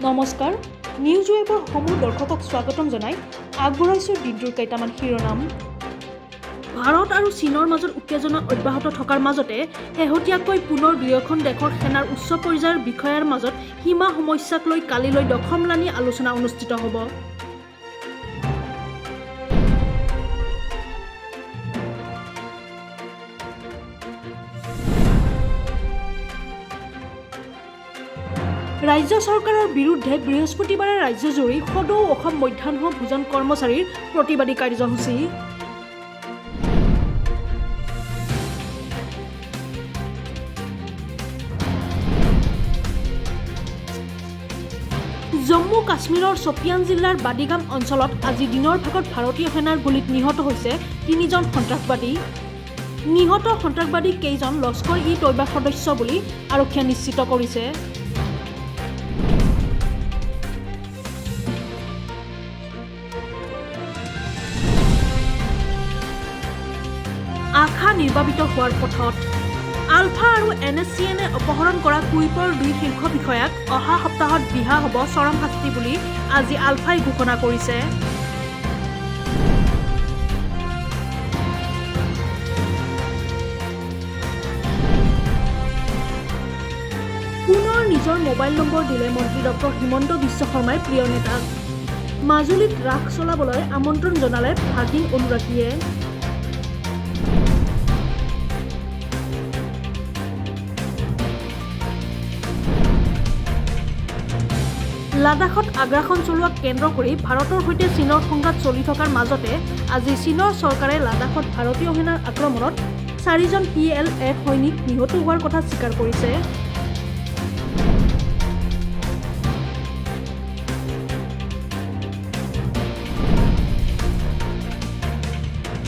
নমস্কাৰ নিউজ ৱেবৰ সমূহ দৰ্শকক স্বাগতম জনাই আগবঢ়াইছো দিনটোৰ কেইটামান শিৰোনাম। ভাৰত আৰু চীনৰ মাজত উত্তেজনা অব্যাহত থকাৰ মাজতে শেহতীয়াকৈ পুনৰ দুয়োখন দেশৰ সেনাৰ উচ্চ পৰ্যায়ৰ বিষয়াৰ মাজত সীমা সমস্যাক লৈ কালিলৈ দশমলানি আলোচনা অনুষ্ঠিত হ'ব। ৰাজ্য চৰকাৰৰ বিৰুদ্ধে বৃহস্পতিবাৰে ৰাজ্যজুৰি সদৌ অসম মধ্যাহ্ন ভোজন কৰ্মচাৰীৰ প্ৰতিবাদী কাৰ্যসূচী। জম্মু কাশ্মীৰৰ ছপিয়ান জিলাৰ বাদিগাম অঞ্চলত আজি দিনৰ ভাগত ভাৰতীয় সেনাৰ গুলীত নিহত হৈছে 3জন সন্ত্ৰাসবাদী। নিহত সন্ত্ৰাসবাদী কেইজন লস্কৰ-ই-তৈবা সদস্য বুলি আৰক্ষীয়ে নিশ্চিত কৰিছে। আশা নিৰ্বাপিত হোৱাৰ পথত। আলফা আৰু NSCNে অপহৰণ কৰা কুইপৰ 2 শীৰ্ষ বিষয়াক অহা সপ্তাহত বিহা হ'ব চৰম শাস্তি বুলি আজি আলফাই ঘোষণা কৰিছে। পুনৰ নিজৰ মোবাইল নম্বৰ দিলে মন্ত্ৰী ডক্টৰ হিমন্ত বিশ্ব শৰ্মাই প্ৰিয় নেতাক। মাজুলীত ৰাস চলাবলৈ আমন্ত্ৰণ জনালে ভাগিন অনুৰাগীয়ে। লাডাখত আগ্ৰাসন চলোৱাক কেন্দ্ৰ কৰি ভাৰতৰ সৈতে চীনৰ সংঘাত চলি থকাৰ মাজতে আজি চীনৰ চৰকাৰে লাডাখত ভাৰতীয় সেনাৰ আক্ৰমণত 4জন PLF সৈনিক নিহত হোৱাৰ কথা স্বীকাৰ কৰিছে।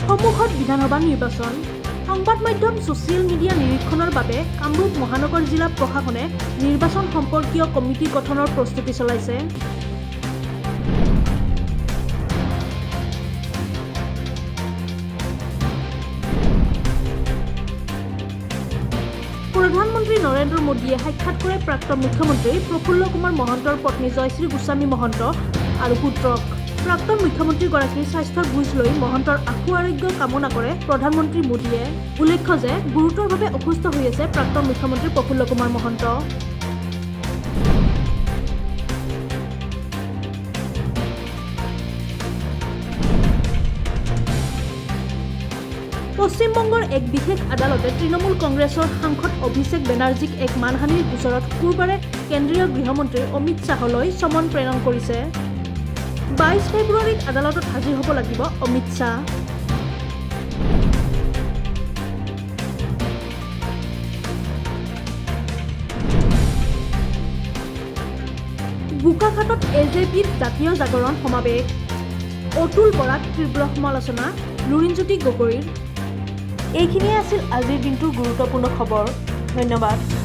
সন্মুখত বিধানসভা নিৰ্বাচন। সংবাদ মাধ্যম ছ'চিয়েল মিডিয়া নিৰীক্ষণৰ বাবে কামৰূপ মহানগৰ জিলা প্ৰশাসনে নিৰ্বাচন সম্পৰ্কীয় কমিটি গঠনৰ প্ৰস্তুতি চলাইছে। প্ৰধানমন্ত্ৰী নৰেন্দ্ৰ মোদীয়ে সাক্ষাৎ কৰে প্ৰাক্তন মুখ্যমন্ত্ৰী প্ৰফুল্ল কুমাৰ মহন্তৰ পত্নী জয়শ্ৰী গোস্বামী মহন্ত আৰু পুত্ৰক। প্ৰাক্তন মুখ্যমন্ত্ৰীগৰাকীৰ স্বাস্থ্যৰ বুজ লৈ মহন্তৰ আশু আৰোগ্য কামনা কৰে প্ৰধানমন্ত্ৰী মোদীয়ে। উল্লেখ্য যে গুৰুতৰভাৱে অসুস্থ হৈ আছে প্ৰাক্তন মুখ্যমন্ত্ৰী প্ৰফুল্ল কুমাৰ মহন্ত। পশ্চিমবংগৰ এক বিশেষ আদালতে তৃণমূল কংগ্ৰেছৰ সাংসদ অভিষেক বেনাৰ্জীক এক মানহানিৰ গোচৰত শুকুৰবাৰে কেন্দ্ৰীয় গৃহমন্ত্ৰী অমিত শ্বাহলৈ চমন প্ৰেৰণ কৰিছে। 22 ফেব্ৰুৱাৰীত আদালতত হাজিৰ হ'ব লাগিব অমিত শ্বাহ। বোকাখাতত AJPৰ জাতীয় জাগৰণ সমাৱেশ। অতুল বৰাক তীব্ৰ সমালোচনা লুৰিণজ্যোতি গগৈৰ। এইখিনিয়ে আছিল আজিৰ দিনটোৰ গুৰুত্বপূৰ্ণ খবৰ। ধন্যবাদ।